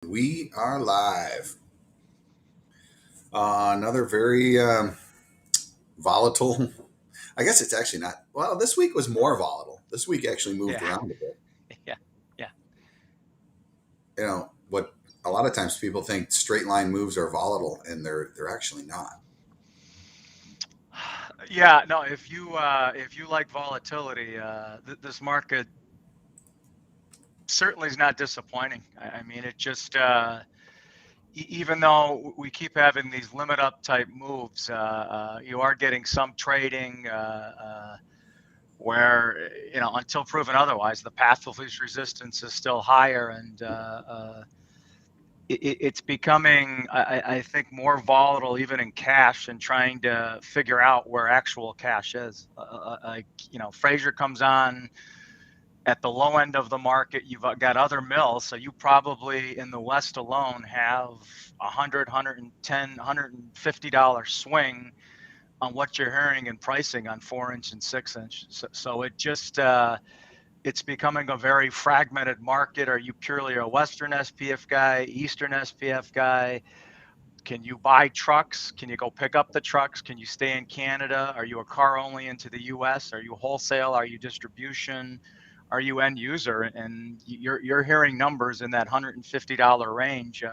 We are live. Another very volatile. I guess it's actually not. Well, this week was more volatile. This week actually moved Yeah, around a bit. yeah, yeah, What a lot of times people think straight line moves are volatile, and they're actually not. yeah. No, if you like volatility, this market certainly is not disappointing. I mean, it just even though we keep having these limit up type moves, you are getting some trading where until proven otherwise, the path of least resistance is still higher, and it's becoming, I think, more volatile even in cash and trying to figure out where actual cash is. Like, Fraser comes on at the low end of the market. You've got other mills, so you probably in the West alone have 100, $150 swing on what you're hearing in pricing on 4-inch and 6-inch. So it just it's becoming a very fragmented market. Are you purely a Western SPF guy, Eastern SPF guy? Can you buy trucks? Can you go pick up the trucks? Can you stay in Canada? Are you a car only into the US? Are you wholesale? Are you distribution? Are you end user? And you're hearing numbers in that $150 range.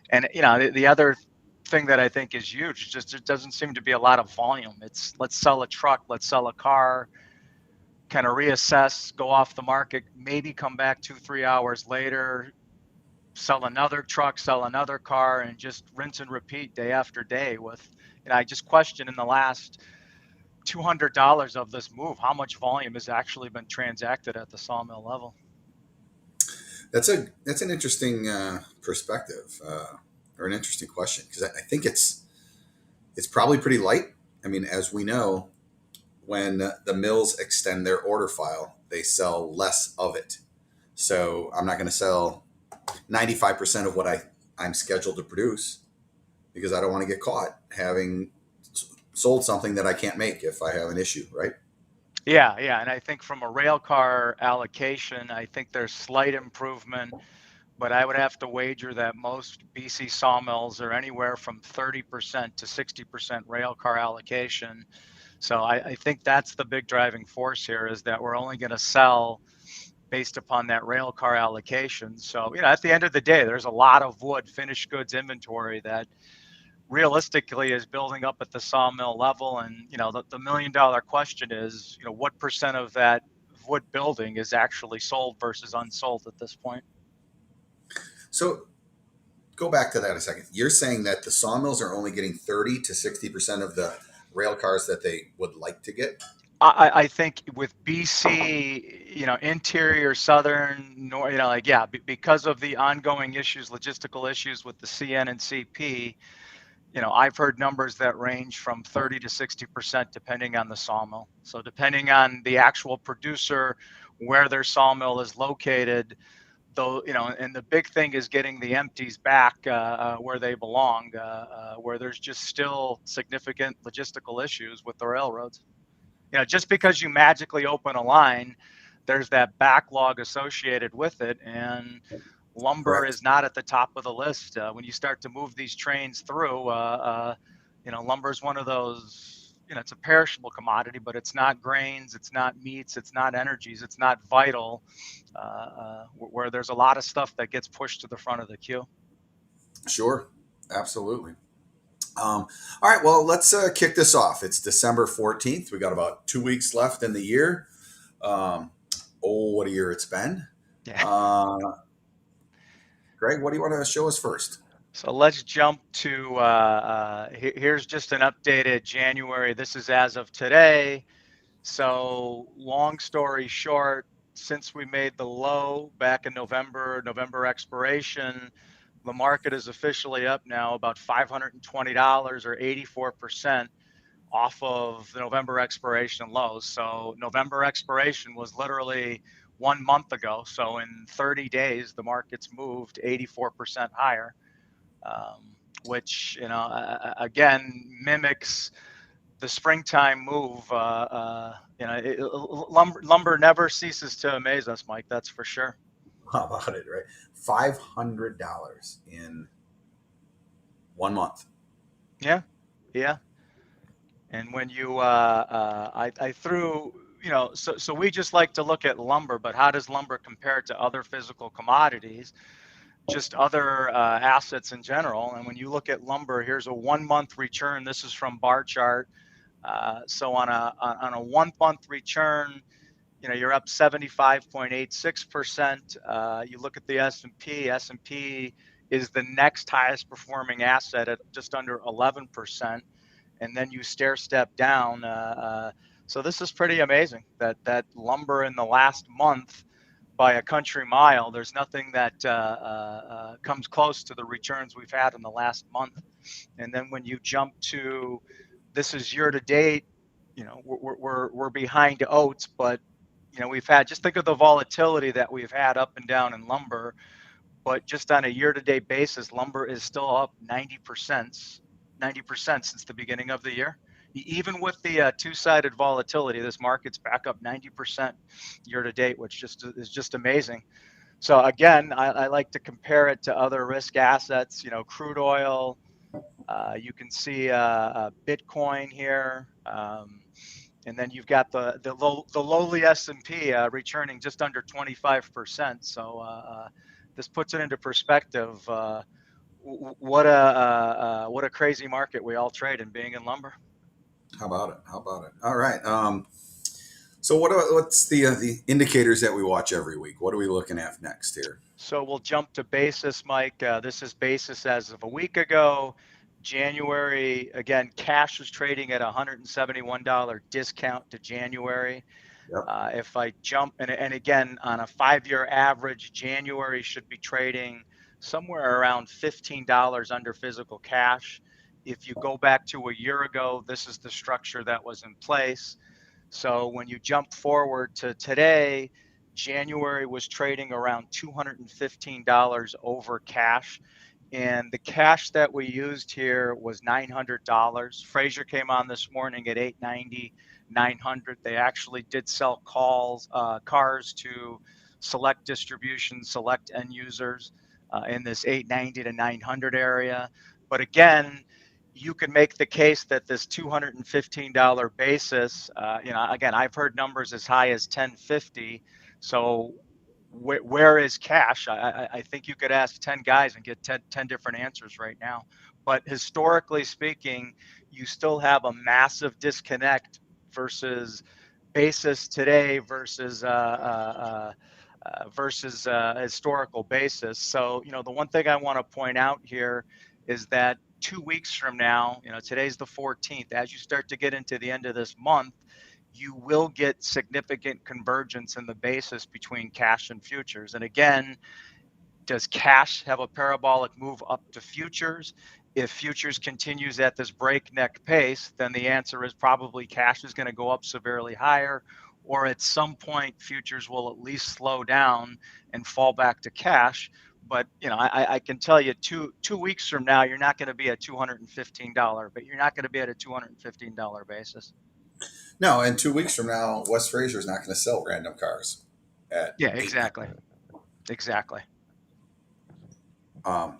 And the other thing that I think is huge, just it doesn't seem to be a lot of volume. It's let's sell a truck, let's sell a car, kind of reassess, go off the market, maybe come back 2, 3 hours later, sell another truck, sell another car, and just rinse and repeat day after day. With, I just question in the last $200 of this move, how much volume has actually been transacted at the sawmill level? That's an interesting perspective or an interesting question because I think it's probably pretty light. I mean, as we know, when the mills extend their order file, they sell less of it. So I'm not going to sell 95% of what I'm scheduled to produce because I don't want to get caught having sold something that I can't make if I have an issue, right? Yeah, yeah, and I think from a rail car allocation, I think there's slight improvement, but I would have to wager that most BC sawmills are anywhere from 30% to 60% rail car allocation. So I think that's the big driving force here, is that we're only going to sell based upon that rail car allocation. So, at the end of the day, there's a lot of wood, finished goods inventory that realistically is building up at the sawmill level. And, the $1 million question is, what percent of that wood building is actually sold versus unsold at this point? So go back to that a second. You're saying that the sawmills are only getting 30 to 60% of the rail cars that they would like to get? I think with BC, interior, southern, like, yeah, because of the ongoing issues, logistical issues with the CN and CP, I've heard numbers that range from 30 to 60% depending on the sawmill. So depending on the actual producer, where their sawmill is located, though, and the big thing is getting the empties back where they belong, where there's just still significant logistical issues with the railroads. Just because you magically open a line, there's that backlog associated with it, and lumber Correct. is not at the top of the list. When you start to move these trains through, lumber is one of those, it's a perishable commodity, but it's not grains, it's not meats, it's not energies, it's not vital, where there's a lot of stuff that gets pushed to the front of the queue. Sure. Absolutely. All right. Well, let's kick this off. It's December 14th. We got about 2 weeks left in the year. Um, what a year it's been. Yeah. Uh, Greg, what do you want to show us first? So let's jump to here's just an updated January. This is as of today. So long story short, since we made the low back in November expiration, the market is officially up now about $520 or 84% off of the November expiration lows. So November expiration was literally 1 month ago. So in 30 days, the market's moved 84% higher, which, again, mimics the springtime move. Lumber never ceases to amaze us, Mike. That's for sure. How about it, right? $500 in 1 month. Yeah, yeah. And when you, I threw, so we just like to look at lumber, but how does lumber compare to other physical commodities, just other assets in general? And when you look at lumber, here's a 1 month return. This is from bar chart. So on a 1 month return, you're up 75.86%. You look at the S&P. S&P is the next highest performing asset at just under 11%, and then you stair step down. So this is pretty amazing that lumber in the last month by a country mile. There's nothing that comes close to the returns we've had in the last month. And then when you jump to this is year to date, we're behind oats, but we've had, just think of the volatility that we've had up and down in lumber, but just on a year to date basis, lumber is still up 90% since the beginning of the year. Even with the two-sided volatility, this market's back up 90% year to date, which is just amazing. So again, I like to compare it to other risk assets, crude oil. You can see Bitcoin here. And then you've got the lowly S&P returning just under 25%. So this puts it into perspective. What a crazy market we all trade in, being in lumber. How about it? How about it? All right. So what's the indicators that we watch every week? What are we looking at next here? So we'll jump to basis, Mike. This is basis as of a week ago. January, again, cash was trading at $171 discount to January. Yep. If I jump, and again, on a 5-year average, January should be trading somewhere around $15 under physical cash. If you go back to a year ago, this is the structure that was in place. So when you jump forward to today, January was trading around $215 over cash. And the cash that we used here was $900. Fraser came on this morning at 890, 900. They actually did sell cars to select distribution, select end users in this 890 to 900 area. But again, you can make the case that this $215 basis, again, I've heard numbers as high as 1050. So where is cash? I think you could ask 10 guys and get 10 different answers right now. But historically speaking, you still have a massive disconnect versus basis today versus historical basis. So, the one thing I want to point out here is that 2 weeks from now, today's the 14th, as you start to get into the end of this month, you will get significant convergence in the basis between cash and futures. And again, does cash have a parabolic move up to futures? If futures continues at this breakneck pace, then the answer is probably cash is going to go up severely higher, or at some point futures will at least slow down and fall back to cash. But I can tell you, two weeks from now, you're not going to be at $215, but you're not going to be at a $215 basis. No, and 2 weeks from now, Wes Fraser is not going to sell random cars at Yeah, exactly. All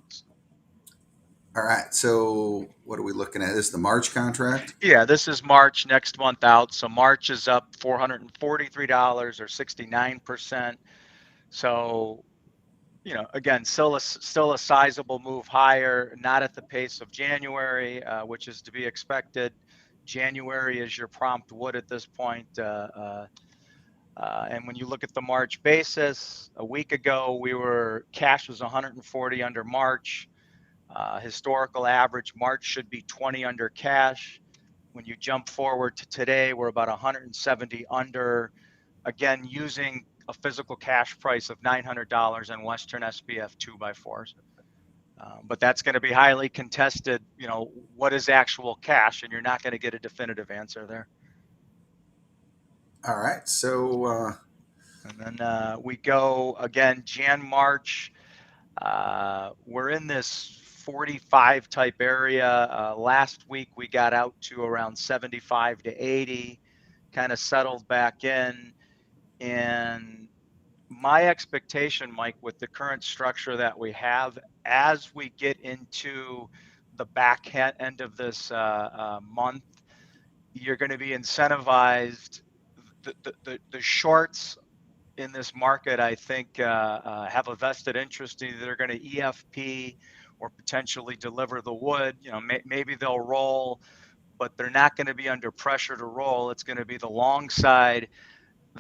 right. So what are we looking at? This is the March contract. Yeah, this is March, next month out. So March is up $443 or 69%. So, again, still a sizable move higher, not at the pace of January, which is to be expected. January is your prompt wood at this point. And when you look at the March basis, a week ago, cash was 140 under March. Historical average, March should be 20 under cash. When you jump forward to today, we're about 170 under, again, using a physical cash price of $900 and Western SPF 2x4s. But that's going to be highly contested. What is actual cash? And you're not going to get a definitive answer there. All right. So, and then we go again, March. We're in this 45 type area. Last week we got out to around 75 to 80, kind of settled back in. And my expectation, Mike, with the current structure that we have, as we get into the back end of this month, you're going to be incentivized. The shorts in this market, I think, have a vested interest. Either they're going to EFP or potentially deliver the wood. Maybe they'll roll, but they're not going to be under pressure to roll. It's going to be the long side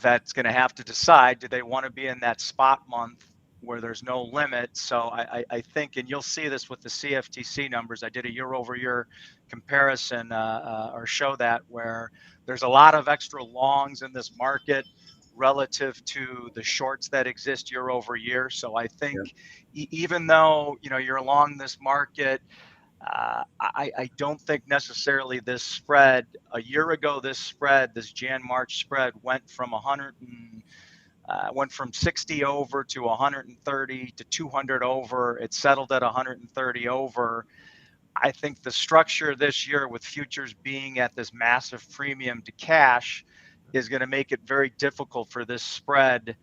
that's going to have to decide, do they want to be in that spot month where there's no limit? So I think, and you'll see this with the CFTC numbers. I did a year over year comparison or show that, where there's a lot of extra longs in this market relative to the shorts that exist year over year. So I think even though, you're along this market, I don't think necessarily this spread, a year ago, this Jan-March spread went from 60 over to 130 to 200 over. It settled at 130 over. I think the structure this year, with futures being at this massive premium to cash, is going to make it very difficult for this spread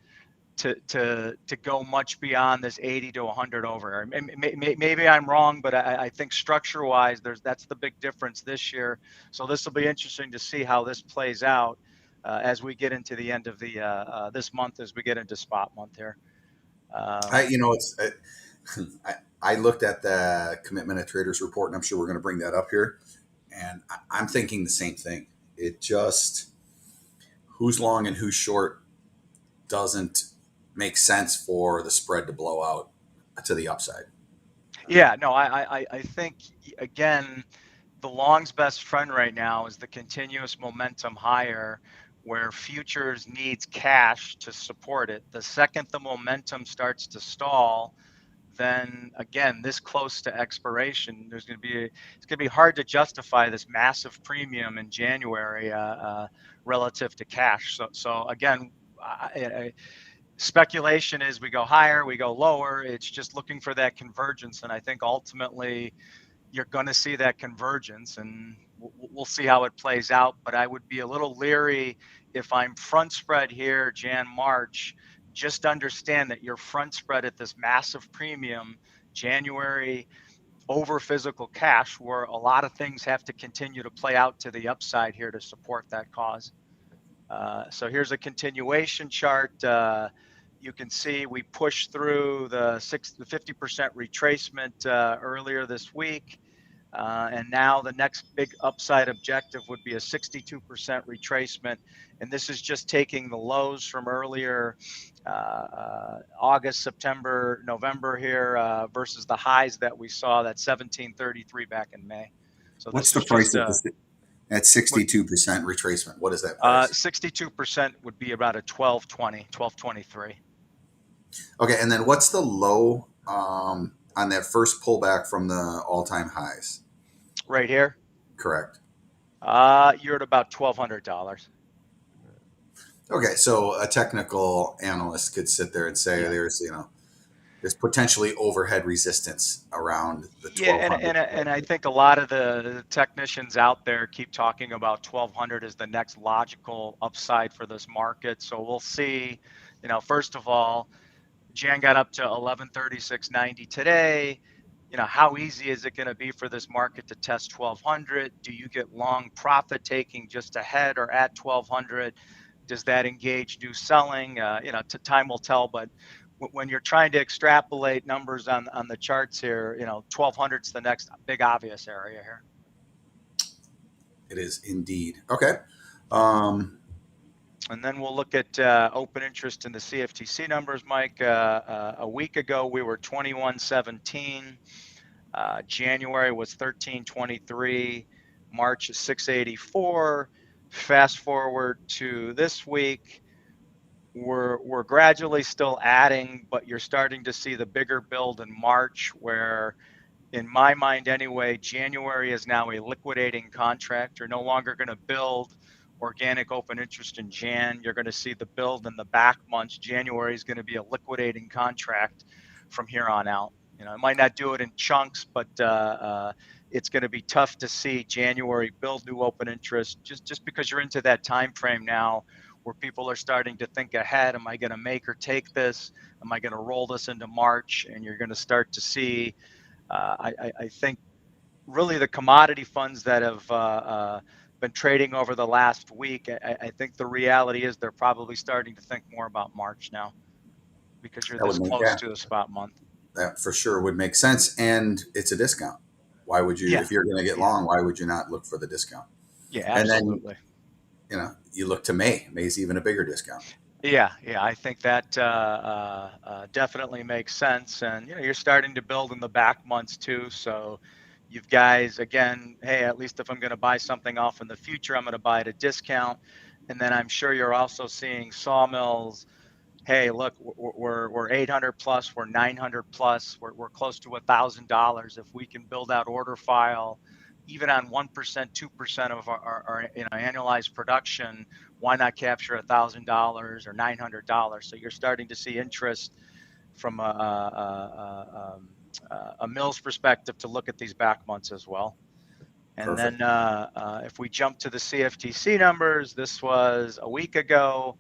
to go much beyond this 80 to 100 over. Maybe I'm wrong, but I think structure-wise, that's the big difference this year. So this will be interesting to see how this plays out as we get into the end of the this month, as we get into spot month here. I looked at the commitment of traders report, and I'm sure we're going to bring that up here. And I'm thinking the same thing. It just, who's long and who's short doesn't make sense for the spread to blow out to the upside. Yeah, no, I think, again, the long's best friend right now is the continuous momentum higher, where futures needs cash to support it. The second the momentum starts to stall, then again, this close to expiration, it's going to be hard to justify this massive premium in January relative to cash. So again, speculation is we go higher, we go lower. It's just looking for that convergence, and I think ultimately you're going to see that convergence, and we'll see how it plays out. But I would be a little leery if I'm front spread here, Jan-March. Just understand that your front spread at this massive premium, January, over physical cash, where a lot of things have to continue to play out to the upside here to support that cause. So here's a continuation chart. You can see we pushed through the 50% retracement earlier this week. And now the next big upside objective would be a 62% retracement. And this is just taking the lows from earlier August, September, November here versus the highs that we saw, that 1733 back in May. So what's the price of this? At 62% retracement, what is that price? 62% would be about a 1220, 1223. Okay, and then what's the low on that first pullback from the all-time highs? Right here? Correct. You're at about $1,200. Okay, so a technical analyst could sit there and say there's potentially overhead resistance around the 1200. And I think a lot of the technicians out there keep talking about 1200 as the next logical upside for this market. So we'll see. First of all, Jan got up to 1136.90 today. How easy is it going to be for this market to test 1200? Do you get long profit taking just ahead or at 1200? Does that engage new selling? Time will tell. But when you're trying to extrapolate numbers on the charts here, 1200 is the next big obvious area here. It is indeed. Okay. And then we'll look at open interest in the CFTC numbers, Mike. A week ago, we were 2117. January was 1323. March is 684. Fast forward to this week, we're gradually still adding, but you're starting to see the bigger build in March, where, in my mind anyway, January is now a liquidating contract. You're no longer going to build organic open interest in Jan. You're going to see the build in the back months. January is going to be a liquidating contract from here on out. It might not do it in chunks, but it's going to be tough to see January build new open interest just because you're into that time frame now where people are starting to think ahead. Am I going to make or take this? Am I going to roll this into March? And you're going to start to see, I think, really the commodity funds that have been trading over the last week. I think the reality is they're probably starting to think more about March now because you're That would this make, close yeah, to the spot month. that for sure would make sense. And it's a discount. Why would you, Yeah, if you're going to get yeah, long, why would you not look for the discount? yeah, And then, absolutely. you look to May. May's even a bigger discount. Yeah, yeah, I think that definitely makes sense. And you're starting to build in the back months too. So you've guys again, hey, at least if I'm going to buy something off in the future, I'm going to buy at a discount. And then I'm sure you're also seeing sawmills. Hey, look, we're 800 plus, we're 900 plus, we're close to $1,000. If we can build out order file, even on 1%, 2% of our annualized production, why not capture $1,000 or $900? So you're starting to see interest from a mill's perspective to look at these back months as well. And then Perfect. if we jump to the CFTC numbers, this was a week ago.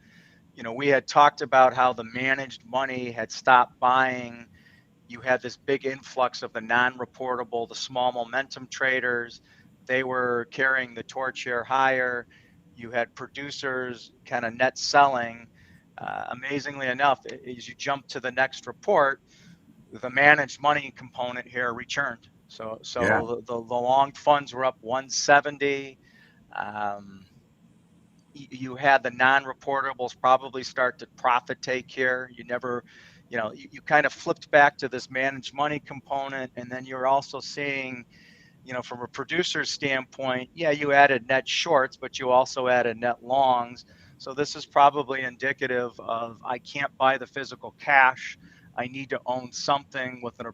We had talked about how the managed money had stopped buying. You had this big influx of the non-reportable, the small momentum traders. They were carrying the torch here higher. You had producers kind of net selling. Amazingly enough, as you jump to the next report, the managed money component here returned. So, Yeah. so the long funds were up 170. Um, you had the non-reportables probably start to profit take here. You never, you kind of flipped back to this managed money component, and then you're also seeing, from a producer's standpoint, yeah, you added net shorts, but you also added net longs. So this is probably indicative of I can't buy the physical cash. I need to own something with an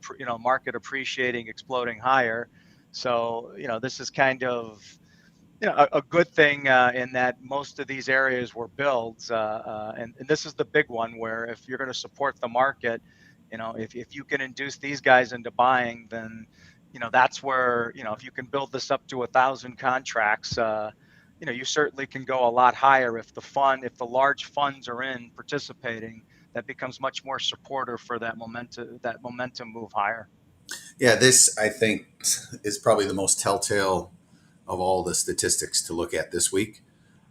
market appreciating, exploding higher. So this is kind of a good thing in that most of these areas were builds, and this is the big one where if you're going to support the market, if you can induce these guys into buying, then that's where if you can build this up to 1,000 contracts, you certainly can go a lot higher if the large funds are in participating. That becomes much more supportive for that momentum move higher. Yeah. This, I think, is probably the most telltale of all the statistics to look at this week.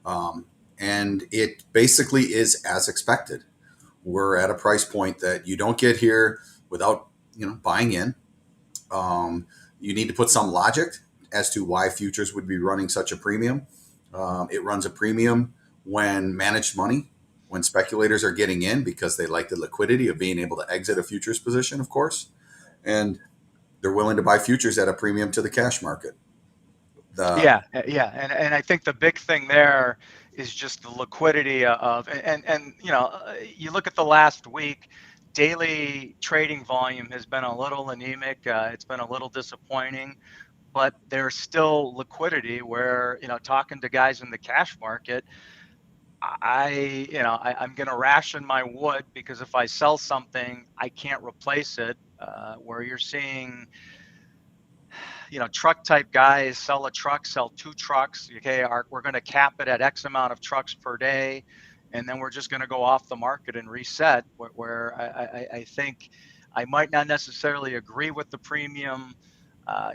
Um, and it basically is as expected. We're at a price point that you don't get here without, buying in. You need to put some logic as to why futures would be running such a premium. It runs a premium when managed money, when speculators are getting in because they like the liquidity of being able to exit a futures position, of course, and they're willing to buy futures at a premium to the cash market. The Yeah, and I think the big thing there is just the liquidity of and you look at the last week, daily trading volume has been a little anemic. It's been a little disappointing, but there's still liquidity where talking to guys in the cash market, I'm going to ration my wood because if I sell something, I can't replace it. Where you're seeing truck type guys sell a truck, sell two trucks. Okay, we're going to cap it at X amount of trucks per day, and then we're just going to go off the market and reset. Where I think I might not necessarily agree with the premium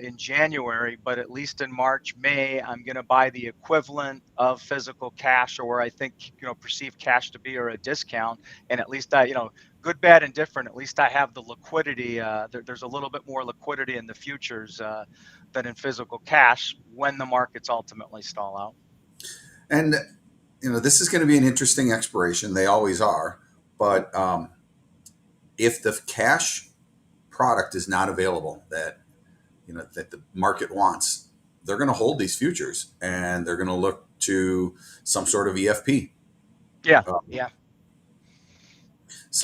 in January, but at least in March, May, I'm going to buy the equivalent of physical cash, or where I think perceive cash to be, or a discount, and at least good, bad, and different. At least I have the liquidity. There's a little bit more liquidity in the futures than in physical cash when the markets ultimately stall out. and this is going to be an interesting expiration. They always are, but if the cash product is not available that the market wants, they're going to hold these futures and they're going to look to some sort of EFP. Yeah, Um, yeah,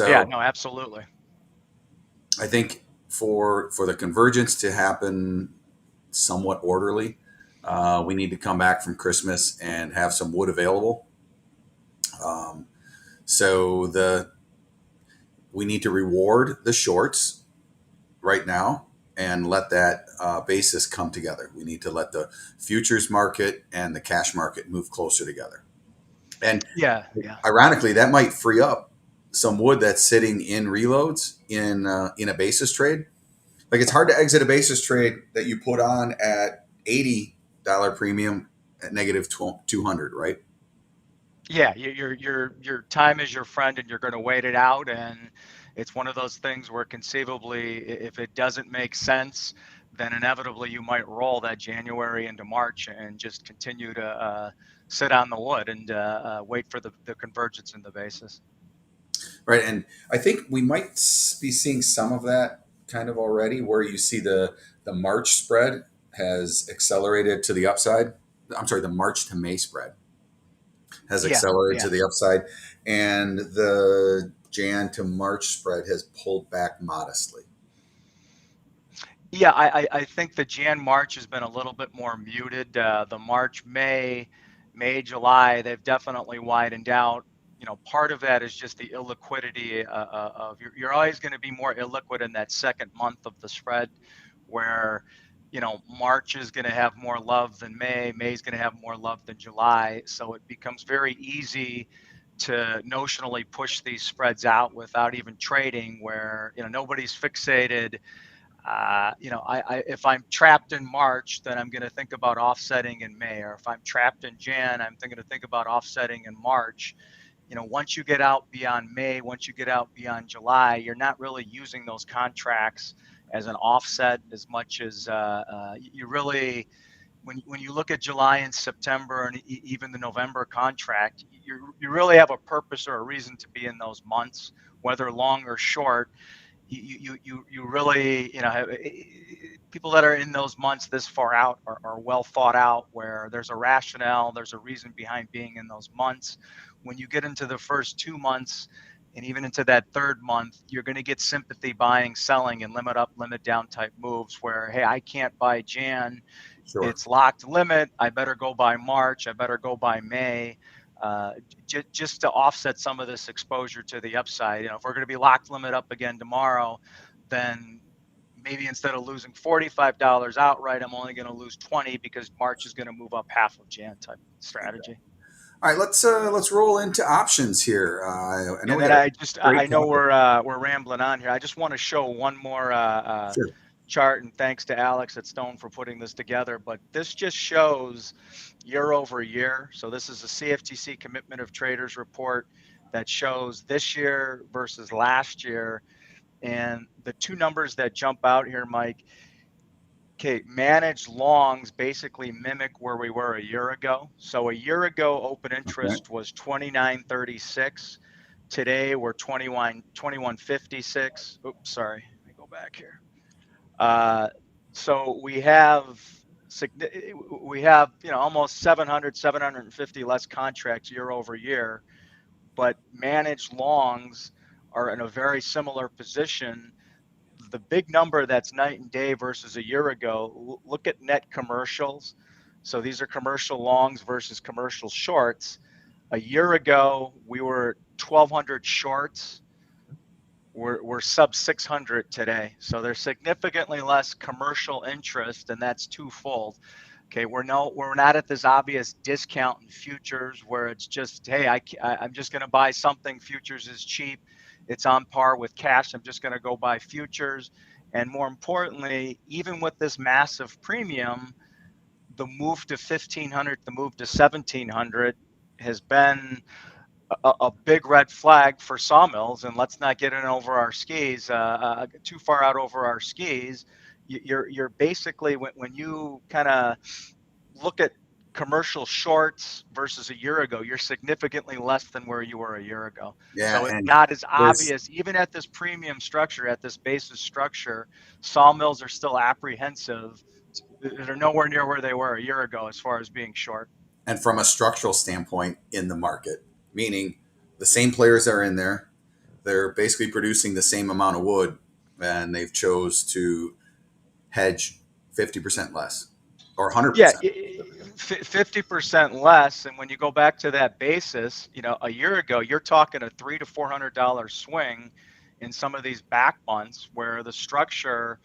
yeah. so No, absolutely. I think for the convergence to happen somewhat orderly, we need to come back from Christmas and have some wood available. Um, so we need to reward the shorts right now and let that basis come together. We need to let the futures market and the cash market move closer together. And Yeah, yeah. ironically, that might free up some wood that's sitting in reloads in a basis trade. Like it's hard to exit a basis trade that you put on at $80 premium at negative 200, right? Yeah, your time is your friend, and you're going to wait it out. And it's one of those things where conceivably, if it doesn't make sense, then inevitably you might roll that January into March and just continue to sit on the wood and wait for the convergence in the basis. Right. And I think we might be seeing some of that kind of already, where you see the March spread has accelerated to the upside. I'm sorry, the March to May spread has Yeah, accelerated to yeah. the upside, and the Jan to March spread has pulled back modestly. Yeah, I think the Jan March has been a little bit more muted. The March, May, July, they've definitely widened out. Part of that is just the illiquidity of you're always going to be more illiquid in that second month of the spread, where March is going to have more love than May is going to have more love than July. So it becomes very easy to notionally push these spreads out without even trading, where nobody's fixated. If I'm trapped in March, then I'm going to think about offsetting in May, or if I'm trapped in Jan, I'm going to think about offsetting in March. Once you get out beyond May, once you get out beyond July, you're not really using those contracts as an offset as much as you really. When you look at July and September and even the November contract, you really have a purpose or a reason to be in those months, whether long or short. You really, people that are in those months this far out are well thought out, where there's a rationale, there's a reason behind being in those months. When you get into the first 2 months and even into that third month, you're going to get sympathy buying, selling, and limit up, limit down type moves where, hey, I can't buy Jan, Sure. it's locked limit, I better go by March, I better go by May. uh, just to offset some of this exposure to the upside. If we're going to be locked limit up again tomorrow, then maybe instead of losing $45 outright, I'm only going to lose 20 because March is going to move up half of Jan type strategy. All right, let's roll into options here. I know And we then got a I great know topic. we're rambling on here. I just want to show one more Sure. chart, and thanks to Alex at Stone for putting this together. But this just shows year over year. So this is a CFTC Commitment of Traders report that shows this year versus last year. And the two numbers that jump out here, Mike, okay, managed longs basically mimic where we were a year ago. So a year ago, open Okay. interest was 29.36. Today we're 21.56. Oops, sorry. Let me go back here. So we have almost 750 less contracts year over year, but managed longs are in a very similar position. The big number that's night and day versus a year ago, look at net commercials. So these are commercial longs versus commercial shorts. A year ago, we were 1,200 shorts. We're sub 600 today. So there's significantly less commercial interest, and that's twofold. Okay, we're not at this obvious discount in futures where it's just, hey, I'm just going to buy something. Futures is cheap. It's on par with cash. I'm just going to go buy futures. And more importantly, even with this massive premium, the move to 1,500, the move to 1,700 has been a big red flag for sawmills. And let's not get in over our skis, too far out over our skis. You're basically, when you kind of look at commercial shorts versus a year ago, you're significantly less than where you were a year ago. Yeah, So it's and not as there's obvious, even at this premium structure, at this basis structure, sawmills are still apprehensive. They're nowhere near where they were a year ago as far as being short. and from a structural standpoint in the market, meaning the same players are in there. They're basically producing the same amount of wood, and they've chose to hedge 50% less or Yeah, 100%. 50% less. And when you go back to that basis, a year ago, you're talking a $300 to $400 swing in some of these back months where the structure,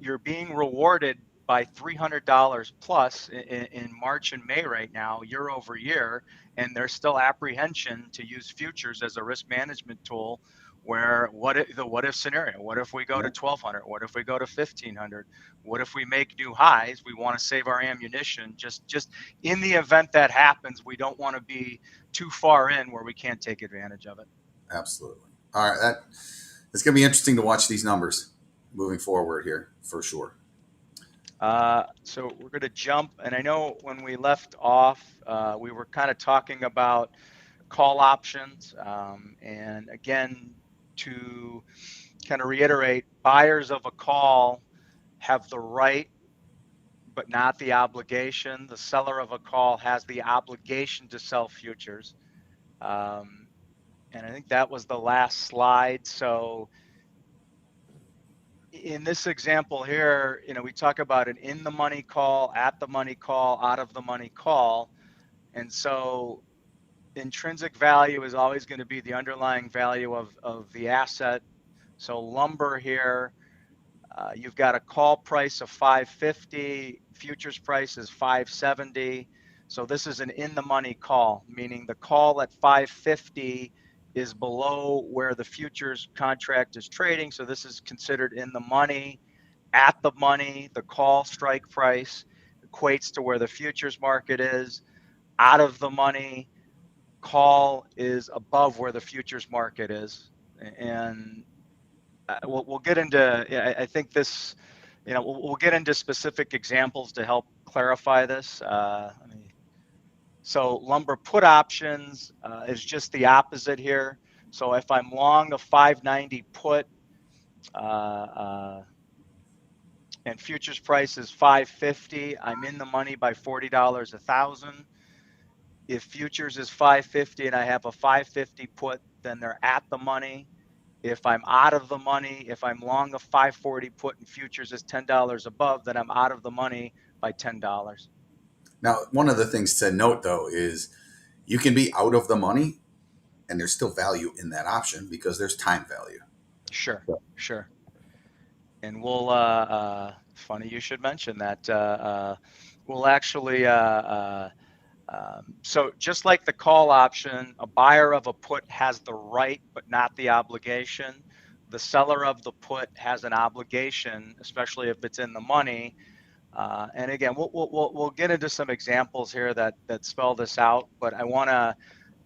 you're being rewarded by $300 plus in March and May right now, year over year, and there's still apprehension to use futures as a risk management tool. Where the what if scenario? What if we go to 1,200? What if we go to 1,500? What if we make new highs? We want to save our ammunition. Just in the event that happens, we don't want to be too far in where we can't take advantage of it. Absolutely. All right, it's going to be interesting to watch these numbers moving forward here for sure. So we're going to jump, and I know when we left off, we were kind of talking about call options, and again, to kind of reiterate, buyers of a call have the right but not the obligation. The seller of a call has the obligation to sell futures. And I think that was the last slide. So in this example here, we talk about an in the money call, at the money call, out of the money call. And so intrinsic value is always going to be the underlying value of the asset. So lumber here, you've got a call price of 550, futures price is 570. So this is an in the money call, meaning the call at 550 is below where the futures contract is trading. So this is considered in the money. At the money, the call strike price equates to where the futures market is. Out of the money, call is above where the futures market is. And we'll get into, I think this, we'll get into specific examples to help clarify this. So lumber put options is just the opposite here. So if I'm long a 590 put and futures price is 550, I'm in the money by $40 a thousand. If futures is 550 and I have a 550 put, then they're at the money. If I'm out of the money, if I'm long a 540 put and futures is $10 above, then I'm out of the money by $10. Now, one of the things to note, though, is you can be out of the money and there's still value in that option because there's time value. Sure. And we'll, funny you should mention that. We'll actually, so just like the call option, a buyer of a put has the right but not the obligation. The seller of the put has an obligation, especially if it's in the money. And again, we'll get into some examples here that spell this out. But I want to.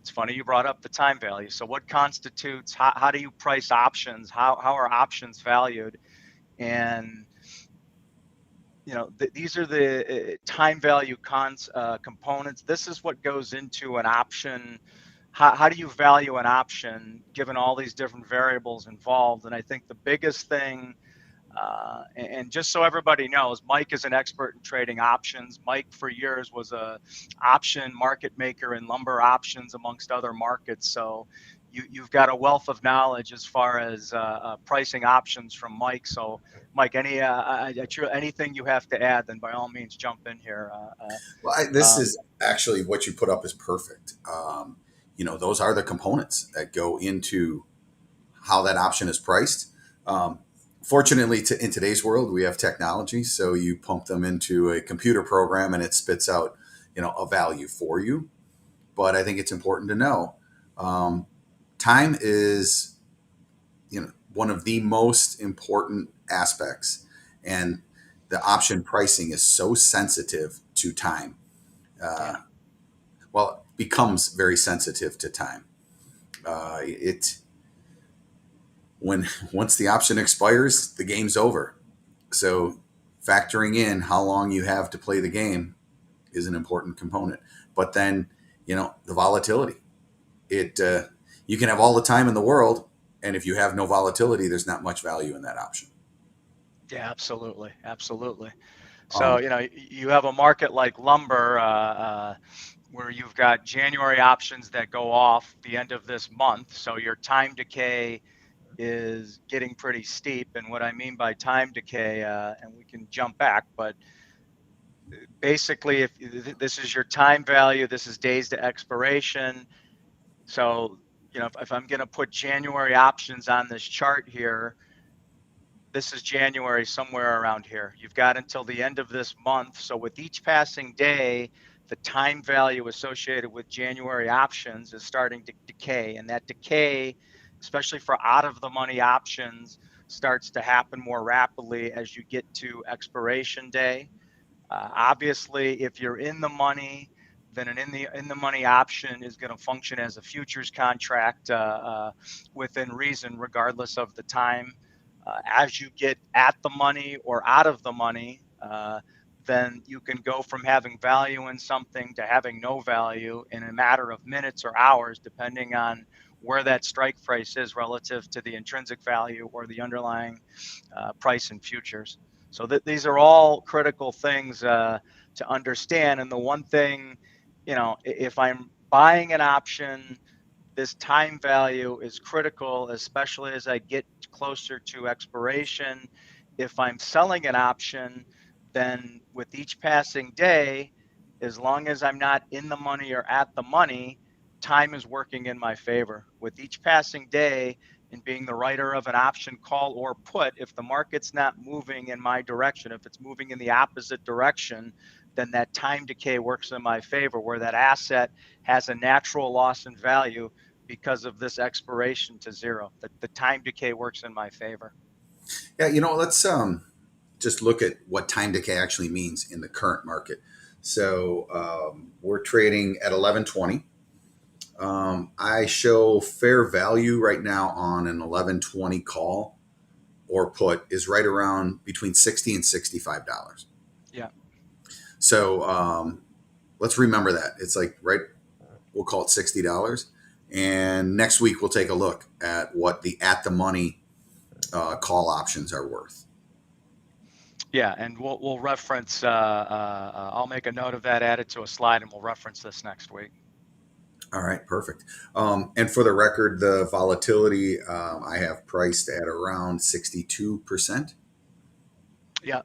It's funny you brought up the time value. So what constitutes? How do you price options? How are options valued? And these are the time value components. This is what goes into an option. How do you value an option given all these different variables involved? And I think the biggest thing, and just so everybody knows, Mike is an expert in trading options. Mike for years was a option market maker in lumber options amongst other markets. So you've got a wealth of knowledge as far as pricing options from Mike. So Mike, anything you have to add, then by all means jump in here. This is actually what you put up is perfect. Those are the components that go into how that option is priced. Fortunately, in today's world, we have technology, so you pump them into a computer program and it spits out, a value for you. But I think it's important to know time is, one of the most important aspects, and the option pricing is so sensitive to time. Well, it becomes very sensitive to time. Once the option expires, the game's over. So factoring in how long you have to play the game is an important component. But then, the volatility. You can have all the time in the world, and if you have no volatility, there's not much value in that option. Yeah, absolutely. So you have a market like lumber where you've got January options that go off the end of this month. So your time decay is getting pretty steep. And what I mean by time decay, and we can jump back, but basically, if this is your time value, this is days to expiration. So, if I'm going to put January options on this chart here, This is January, somewhere around here. You've got until the end of this month. So with each passing day, the time value associated with January options is starting to decay. And that decay, especially for out of the money options, starts to happen more rapidly as you get to expiration day. Obviously, if you're in the money, then an in the money option is going to function as a futures contract within reason, regardless of the time. As you get at the money or out of the money, then you can go from having value in something to having no value in a matter of minutes or hours, depending on where that strike price is relative to the intrinsic value or the underlying price in futures. So these are all critical things to understand. And the one thing, if I'm buying an option, this time value is critical, especially as I get closer to expiration. If I'm selling an option, then with each passing day, as long as I'm not in the money or at the money, time is working in my favor. With each passing day, and being the writer of an option call or put, if the market's not moving in my direction, if it's moving in the opposite direction, then that time decay works in my favor, where that asset has a natural loss in value because of this expiration to zero. The time decay works in my favor. Yeah, let's just look at what time decay actually means in the current market. So we're trading at 1120. I show fair value right now on an 1120 call or put is right around between $60 and $65. Yeah. So let's remember that. It's like, right, we'll call it $60. And next week we'll take a look at what the at the money call options are worth. Yeah, and we'll reference. I'll make a note of that, add it to a slide, and we'll reference this next week. All right, perfect. And for the record, the volatility I have priced at around 62%. Yeah.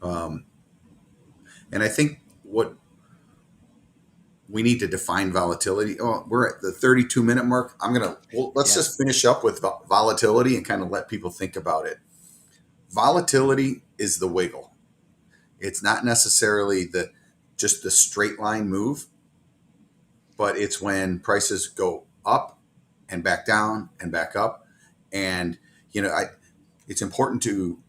And I think what we need to define volatility. Oh, we're at the 32-minute mark. Let's just finish up with volatility and kind of let people think about it. Volatility is the wiggle. It's not necessarily just the straight line move, but it's when prices go up and back down and back up. And, it's important to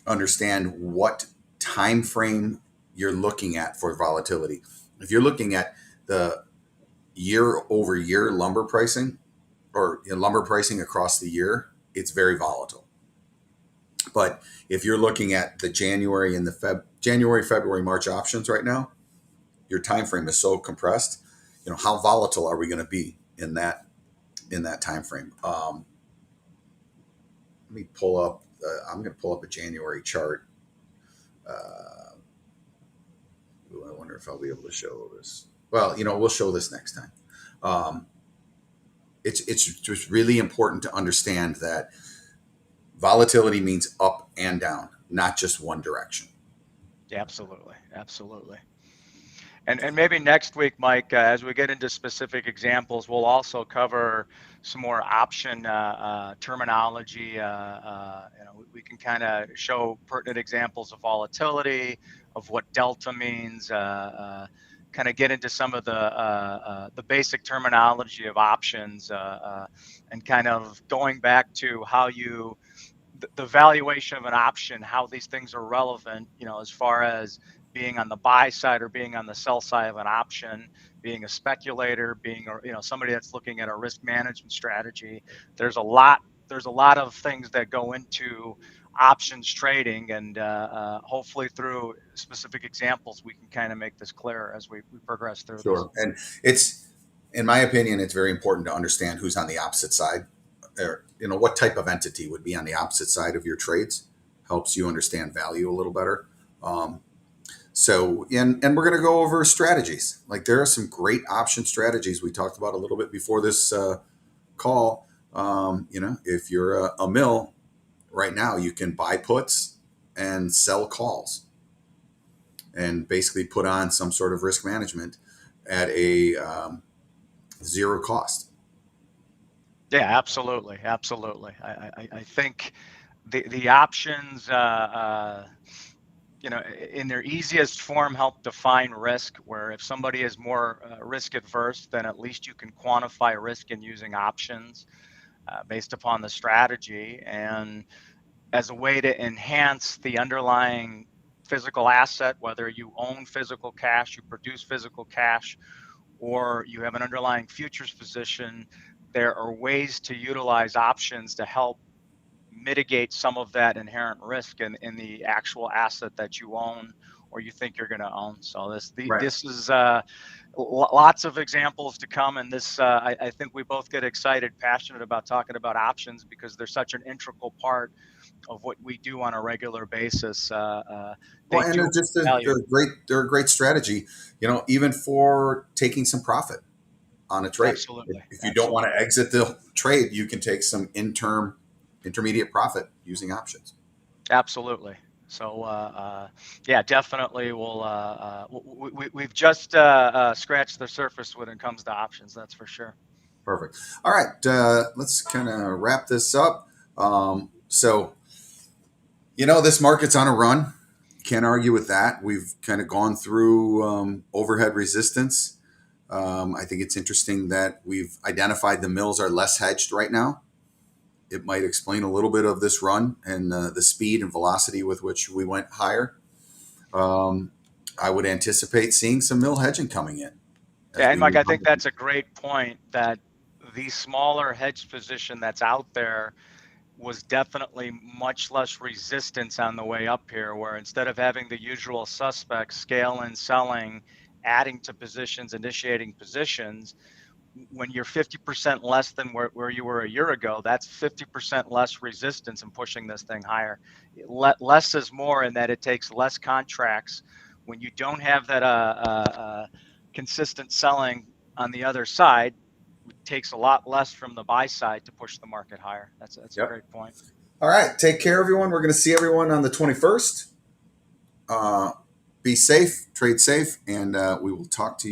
understand what time frame you're looking at for volatility. If you're looking at the year over year lumber pricing or lumber pricing across the year, it's very volatile. But if you're looking at the January and the January, February, March options right now, your time frame is so compressed. How volatile are we going to be in that time frame? Let me pull up. I'm going to pull up a January chart. I wonder if I'll be able to show this. Well, we'll show this next time. It's just really important to understand that volatility means up and down, not just one direction. Yeah, absolutely. And maybe next week, Mike, as we get into specific examples, we'll also cover some more option terminology. We can kind of show pertinent examples of volatility, of what delta means, kind of get into some of the basic terminology of options, and kind of going back to how the valuation of an option, how these things are relevant, as far as being on the buy side or being on the sell side of an option, being a speculator, being somebody that's looking at a risk management strategy. There's a lot of things that go into options trading, and hopefully through specific examples we can kind of make this clearer as we progress through Sure. this. And in my opinion, it's very important to understand who's on the opposite side, or what type of entity would be on the opposite side of your trades. Helps you understand value a little better. So, and we're going to go over strategies. Like, there are some great option strategies we talked about a little bit before this call. If you're a mill right now, you can buy puts and sell calls and basically put on some sort of risk management at a zero cost. Yeah, absolutely, absolutely. I think the options, in their easiest form, help define risk. Where if somebody is more risk adverse, then at least you can quantify risk in using options based upon the strategy, and as a way to enhance the underlying physical asset, whether you own physical cash, you produce physical cash, or you have an underlying futures position, there are ways to utilize options to help mitigate some of that inherent risk in the actual asset that you own or you think you're going to own. So Right. this is lots of examples to come, and this I think we both get excited, passionate about talking about options because they're such an integral part of what we do on a regular basis. Well, They and do they're just value. they're a great strategy, even for taking some profit on a trade. Absolutely, If you don't want absolutely. to exit the trade, you can take some intermediate profit using options. Absolutely. So, yeah, definitely. We've just scratched the surface when it comes to options. That's for sure. Perfect. All right, let's kind of wrap this up. So, this market's on a run. Can't argue with that. We've kind of gone through overhead resistance. I think it's interesting that we've identified the mills are less hedged right now. It might explain a little bit of this run and the speed and velocity with which we went higher. Um, I would anticipate seeing some mill hedging coming in as Yeah, and we Mike, move I think on. that's a great point. That the smaller hedge position that's out there was definitely much less resistance on the way up here, where instead of having the usual suspects scale and selling, adding to positions, initiating positions, when you're 50% less than where you were a year ago, that's 50% less resistance in pushing this thing higher. Less is more in that it takes less contracts. When you don't have that consistent selling on the other side, it takes a lot less from the buy side to push the market higher. That's a Yep. great point. All right. Take care, everyone. We're going to see everyone on the 21st. Be safe, trade safe, and we will talk to you